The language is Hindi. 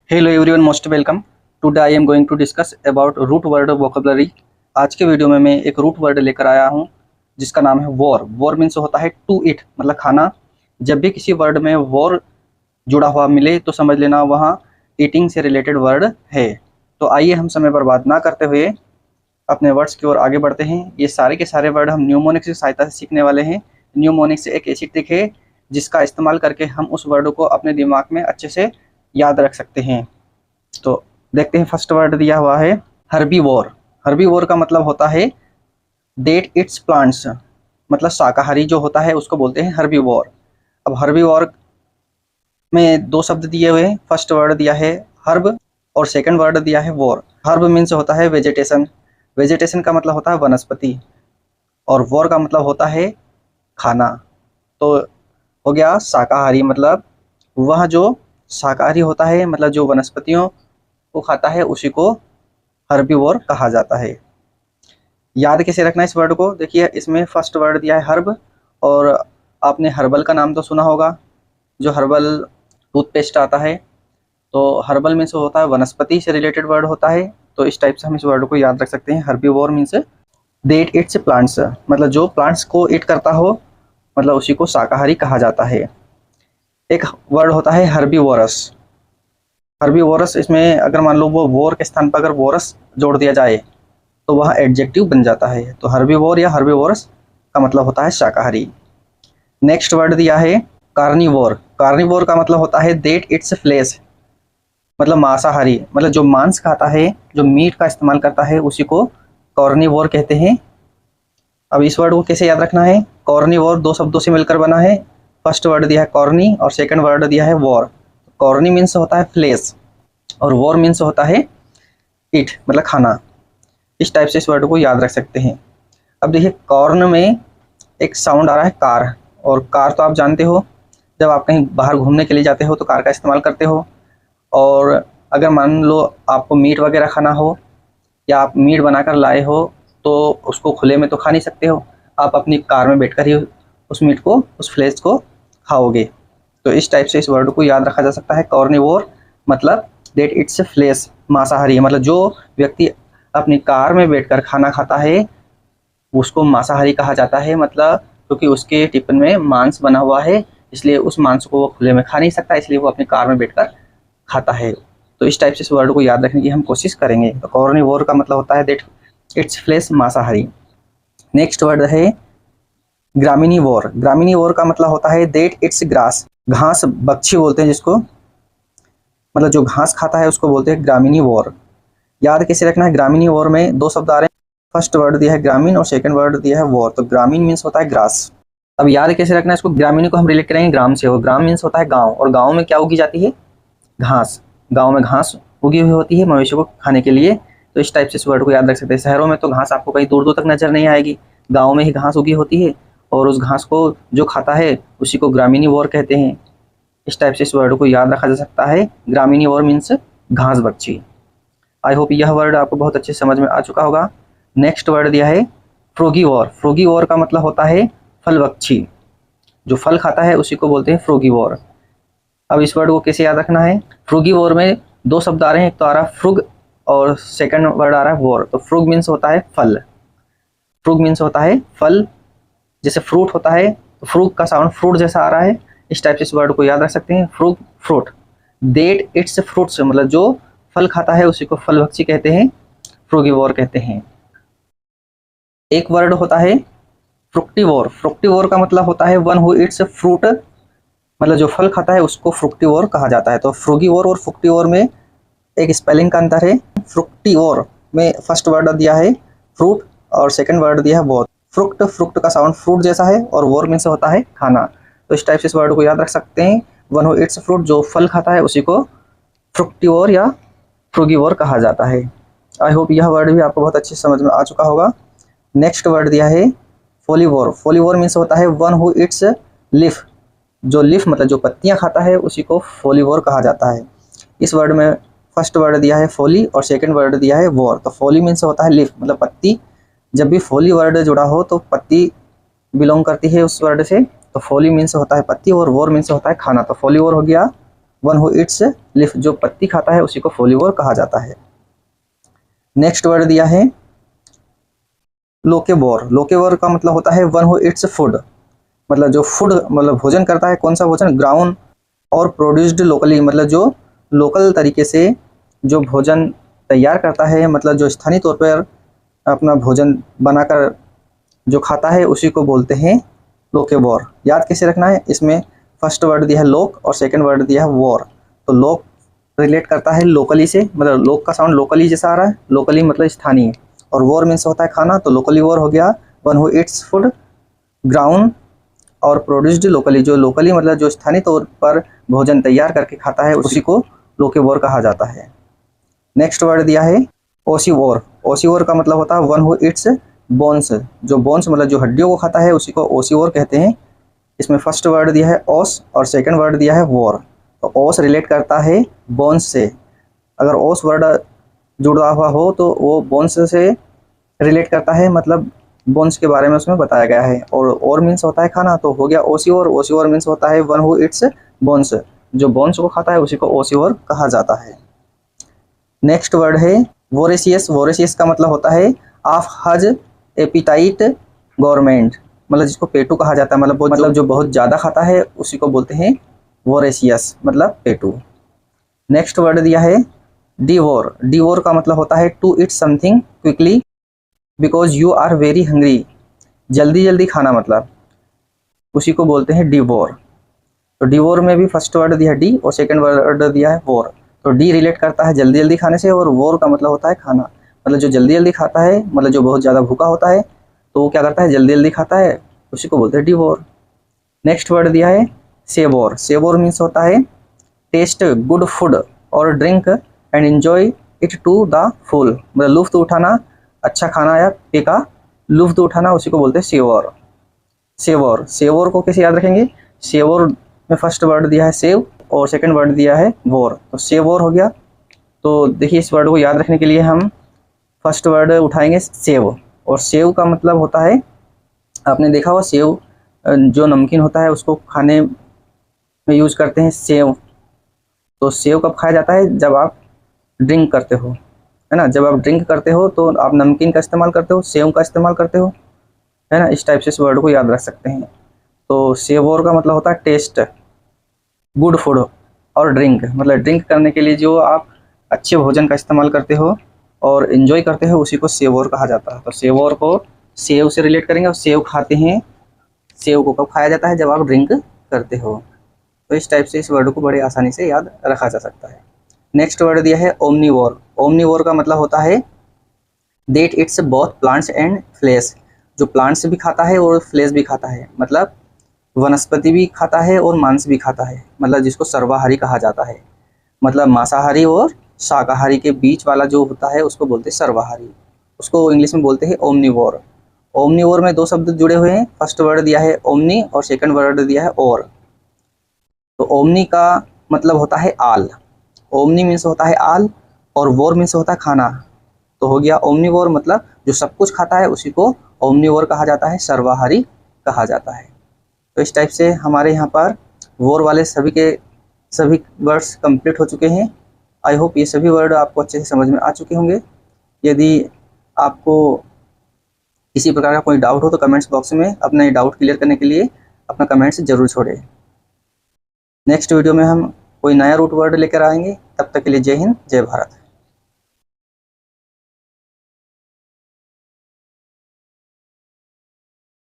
Hello everyone, most welcome. Today I am going to discuss about root word vocabulary. आज के वीडियो में मैं एक रूट वर्ड लेकर आया हूँ जिसका नाम है वॉर। वॉर मीन्स होता है टू ईट, मतलब खाना। जब भी किसी वर्ड में वॉर जुड़ा हुआ मिले तो समझ लेना वहाँ ईटिंग से रिलेटेड वर्ड है। तो आइए हम समय बर्बाद ना करते हुए अपने वर्ड्स की ओर आगे बढ़ते हैं। ये सारे के सारे वर्ड हम न्यूमोनिक्स की सहायता से सीखने वाले हैं। न्यूमोनिक्स एक ऐसी ट्रिक है जिसका इस्तेमाल करके हम उस वर्ड को अपने दिमाग में अच्छे से याद रख सकते हैं। तो देखते हैं, फर्स्ट वर्ड दिया हुआ है हर्बीवोर। हर्बीवोर का मतलब होता है डेट इट्स प्लांट्स, मतलब शाकाहारी जो होता है उसको बोलते हैं हर्बीवोर। अब हर्बीवोर में दो शब्द दिए हुए हैं। फर्स्ट वर्ड दिया है हर्ब और सेकंड वर्ड दिया है वोर। हर्ब मीन्स होता है वेजिटेशन। वेजिटेशन का मतलब होता है वनस्पति, और वोर का मतलब होता है खाना। तो हो गया शाकाहारी, मतलब वह जो शाकाहारी होता है, मतलब जो वनस्पतियों को खाता है उसी को हर्बीवोर कहा जाता है। याद कैसे रखना इस वर्ड को, देखिए इसमें फर्स्ट वर्ड दिया है हर्ब, और आपने हर्बल का नाम तो सुना होगा, जो हर्बल टूथपेस्ट आता है। तो हर्बल मीन्स होता है वनस्पति से रिलेटेड वर्ड होता है। तो इस टाइप से हम इस वर्ड को याद रख सकते हैं। Herbivore means that eats plants, मतलब जो प्लांट्स को ईट करता हो, मतलब उसी को शाकाहारी कहा जाता है। एक वर्ड होता है हर्बीवोरस। हर्बीवोरस, इसमें अगर मान लो वो वोर के स्थान पर अगर वोरस जोड़ दिया जाए तो वह एडजेक्टिव बन जाता है। तो हर्बीवोर या हर्बीवोरस का मतलब होता है शाकाहारी। नेक्स्ट वर्ड दिया है कार्निवोर। कार्निवोर का मतलब होता है डेट इट्स फ्लेश, मतलब मांसाहारी, मतलब जो मांस खाता है, जो मीट का इस्तेमाल करता है उसी को कार्निवोर कहते हैं। अब इस वर्ड को कैसे याद रखना है, कार्निवोर दो शब्दों से मिलकर बना है। फर्स्ट वर्ड दिया है कॉर्नी और सेकंड वर्ड दिया है वॉर। कॉर्नी मीन्स होता है फ्लेश और वॉर मीन्स होता है ईट, मतलब खाना। इस टाइप से इस वर्ड को याद रख सकते हैं। अब देखिए कॉर्न में एक साउंड आ रहा है कार, और कार तो आप जानते हो, जब आप कहीं बाहर घूमने के लिए जाते हो तो कार का इस्तेमाल करते हो। और अगर मान लो आपको मीट वगैरह खाना हो या आप मीट बनाकर लाए हो तो उसको खुले में तो खा नहीं सकते हो, आप अपनी कार में बैठकर ही उस मीट को, उस फ्लेश को खाओगे। तो इस टाइप से इस वर्ड को याद रखा जा सकता है। कॉर्निवोर मतलब डेट इट्स फ्लेश, मांसाहारी, मतलब जो व्यक्ति अपनी कार में बैठकर खाना खाता है उसको मांसाहारी कहा जाता है। मतलब क्योंकि उसके टिफिन में मांस बना हुआ है, इसलिए उस मांस को वो खुले में खा नहीं सकता, इसलिए वो अपनी कार में बैठकर खाता है। तो इस टाइप से इस वर्ड को याद रखने की हम कोशिश करेंगे। तो कॉर्निवोर का मतलब होता है डेट इट्स फ्लेश, मांसाहारी। नेक्स्ट वर्ड है ग्रामिनीवोर। ग्रामिनीवोर का मतलब होता है डेट इट्स ग्रास, घास बख्शी बोलते हैं जिसको, मतलब जो घास खाता है उसको बोलते हैं ग्रामिनीवोर। याद कैसे रखना है, ग्रामिनीवोर में दो शब्द आ रहे हैं। फर्स्ट वर्ड दिया है ग्रामीण और सेकंड वर्ड दिया है वोर। तो ग्रामीण मीन्स होता है ग्रास। अब याद कैसे रखना है इसको, ग्रामीण को हम रिलेट करेंगे ग्राम से, और ग्राम मीन्स होता है गांव, और गांव में क्या उगी जाती है, घास। गांव में घास उगी हुई होती है मवेशियों को खाने के लिए। तो इस टाइप से इस वर्ड को याद रख सकते हैं। शहरों में तो घास आपको कहीं दूर दूर तक नजर नहीं आएगी, गाँव में ही घास उगी होती है, और उस घास को जो खाता है उसी को ग्रामीणीवोर कहते हैं। इस टाइप से इस वर्ड को याद रखा जा सकता है। ग्रामीणीवोर मीन्स घास बख्शी। आई होप यह वर्ड आपको बहुत अच्छे समझ में आ चुका होगा। नेक्स्ट वर्ड दिया है फ्रोगीवोर। फ्रोगीवोर का मतलब होता है फल बख्शी, जो फल खाता है उसी को बोलते हैं फ्रोगीवोर। अब इस वर्ड को कैसे याद रखना है, फ्रूगीवोर में दो शब्द आ रहे हैं, एक तो आ रहा है फ्रुग और सेकंड वर्ड आ रहा है वोर। तो फ्रुग मीन्स होता है फल, फ्रुग मीन्स होता है फल, जैसे फ्रूट होता है तो फ्रूग का साउंड फ्रूट जैसा आ रहा है। इस टाइप से इस वर्ड को याद रख सकते हैं, फ्रूग फ्रूट। डेट इट्स फ्रूट्स, मतलब जो फल खाता है उसी को फल भक्षी कहते हैं, फ्रूगीवोर कहते हैं। एक वर्ड होता है फ्रुक्टिवोर। फ्रुक्टिवोर का मतलब होता है वन हु इट्स फ्रूट, मतलब जो फल खाता है उसको फ्रुक्टिवोर कहा जाता है। तो फ्रूगीवोर और फ्रुक्टिवोर में एक स्पेलिंग का अंतर है। फ्रुक्टिवोर में फर्स्ट वर्ड दिया है फ्रूट और सेकंड वर्ड दिया है वोर। फ्रुक्ट, फ्रुक्ट का साउंड फ्रूट जैसा है, और वोर मीन्स होता है खाना। तो इस टाइप से इस वर्ड को याद रख सकते हैं। वन हु इट्स फ्रूट, जो फल खाता है उसी को फ्रुक्टिवोर या फ्रूगीवोर कहा जाता है। आई होप यह वर्ड भी आपको बहुत अच्छे समझ में आ चुका होगा। नेक्स्ट वर्ड दिया है फोलीवोर। फोलीवोर मीन्स होता है वन हु इट्स लीफ, जो लीफ मतलब जो पत्तियां खाता है उसी को फोलीवोर कहा जाता है। इस वर्ड में फर्स्ट वर्ड दिया है फोली और सेकंड वर्ड दिया है वोर। तो फोली मीन्स होता है लीफ, मतलब पत्ती। जब भी फोली वर्ड जुड़ा हो तो पत्ती बिलोंग करती है उस वर्ड से। तो फोली मीन्स होता है पत्ती और वोर मीन्स होता है खाना। तो फोलीवोर हो गया वन हु इट्स लीफ, जो पत्ती खाता है उसी को फोलिवोर कहा जाता है। नेक्स्ट वर्ड दिया है लोकेवोर। लोकेवोर का मतलब होता है वन हु इट्स फूड, मतलब जो फूड मतलब भोजन करता है। कौन सा भोजन? ग्राउंड और प्रोड्यूस्ड लोकली, मतलब जो लोकल तरीके से जो भोजन तैयार करता है, मतलब जो स्थानीय तौर पर अपना भोजन बनाकर जो खाता है उसी को बोलते हैं लोकेवोर। याद कैसे रखना है? इसमें फर्स्ट वर्ड दिया है लोक और सेकंड वर्ड दिया है वोर। तो लोक रिलेट करता है लोकली से, मतलब लोक का साउंड लोकली जैसा आ रहा है, लोकली मतलब स्थानीय, और वोर मीन्स होता है खाना, तो लोकली वोर हो गया one who its food ground और प्रोड्यूस्ड लोकली, जो लोकली मतलब जो स्थानीय तौर पर भोजन तैयार करके खाता है उसी को लोकेवोर कहा जाता है। नेक्स्ट वर्ड दिया है ओसीवोर। ओसीवोर का मतलब होता है वन हु इट्स बोन्स, जो बोन्स मतलब जो हड्डियों को खाता है उसी को ओसीवोर कहते हैं। इसमें फर्स्ट वर्ड दिया है ओस और सेकंड वर्ड दिया है वोर। तो ओस रिलेट करता है बोन्स से, अगर ओस वर्ड जुड़ा हुआ हो तो वो बोन्स से रिलेट करता है, मतलब बोन्स के बारे में उसमें बताया गया है। और मीन्स होता है खाना, तो हो गया ओसीवोर। ओसीवोर मीन्स होता है वन हु इट्स बोन्स, जो बोन्स को खाता है उसी को ओसीवोर कहा जाता है। नेक्स्ट वर्ड है वोरेशियस। वोरेशियस का मतलब होता है ऑफ हज एपिटाइट गवर्नमेंट, मतलब जिसको पेटू कहा जाता है, मतलब जो बहुत ज़्यादा खाता है उसी को बोलते हैं वोरेशियस, मतलब पेटू। नेक्स्ट वर्ड दिया है डिवोर। डिवोर का मतलब होता है to eat something quickly because you are very hungry, जल्दी जल्दी खाना, मतलब उसी को बोलते हैं डिवोर। तो डिवोर में भी फर्स्ट वर्ड दिया है डी और सेकंड वर्ड दिया है वोर। तो डी रिलेट करता है जल्दी जल्दी खाने से, और वोर का मतलब होता है खाना, मतलब जो जल्दी जल्दी खाता है, मतलब जो बहुत ज़्यादा भूखा होता है तो वो क्या करता है? जल्दी जल्दी खाता है, उसी को बोलते हैं डिवोर। नेक्स्ट वर्ड दिया है सेवोर। सेवोर मीन्स होता है टेस्ट गुड फूड और drink and enjoy it to the full, मतलब लुफ्त उठाना, अच्छा खाना या पे का लुफ्त उठाना, उसी को बोलते हैं सेवोर। सेवोर, सेवोर को कैसे याद रखेंगे? सेवोर में फर्स्ट वर्ड दिया है सेव और सेकंड वर्ड दिया है वोर, तो सेवोर हो गया। तो देखिए इस वर्ड को याद रखने के लिए हम फर्स्ट वर्ड उठाएंगे सेव, और सेव का मतलब होता है, आपने देखा होगा सेव जो नमकीन होता है उसको खाने में यूज करते हैं सेव। तो सेव कब खाया जाता है? जब आप ड्रिंक करते हो, है ना। जब आप ड्रिंक करते हो तो आप नमकीन का इस्तेमाल करते हो, सेव का इस्तेमाल करते हो, है ना। इस टाइप से इस वर्ड को याद रख सकते हैं। तो सेवोर का मतलब होता है टेस्ट गुड फूड और ड्रिंक, मतलब ड्रिंक करने के लिए जो आप अच्छे भोजन का इस्तेमाल करते हो और इन्जॉय करते हो उसी को सेवोर कहा जाता है। तो सेवोर को सेव से रिलेट करेंगे, और सेव खाते हैं, सेव को कब खाया जाता है? जब आप ड्रिंक करते हो। तो इस टाइप से इस वर्ड को बड़े आसानी से याद रखा जा सकता है। नेक्स्ट वर्ड दिया है ओमनीवोर। ओमनीवोर का मतलब होता है that it's both plants and flesh, जो प्लांट्स भी खाता है और फ्लेश भी खाता है, मतलब वनस्पति भी खाता है और मांस भी खाता है, मतलब जिसको सर्वाहारी कहा जाता है। मतलब मांसाहारी और शाकाहारी के बीच वाला जो होता है उसको बोलते हैं सर्वाहारी, उसको इंग्लिश में बोलते हैं ओमनीवोर। ओमनीवोर में दो शब्द जुड़े हुए हैं, फर्स्ट वर्ड दिया है ओमनी और सेकंड वर्ड दिया है और। तो ओमनी का मतलब होता है आल, ओमनी मीन्स होता है आल, और वोर मीन्स होता है खाना। तो हो गया ओमनीवोर, मतलब जो सब कुछ खाता है उसी को ओमनीवोर कहा जाता है, सर्वाहारी कहा जाता है। तो इस टाइप से हमारे यहाँ पर वोर वाले सभी वर्ड्स कंप्लीट हो चुके हैं। आई होप ये सभी वर्ड आपको अच्छे से समझ में आ चुके होंगे। यदि आपको किसी प्रकार का कोई डाउट हो तो कमेंट्स बॉक्स में अपना ये डाउट क्लियर करने के लिए अपना कमेंट्स जरूर छोड़ें। नेक्स्ट वीडियो में हम कोई नया रूट वर्ड लेकर आएंगे, तब तक के लिए जय हिंद जय भारत।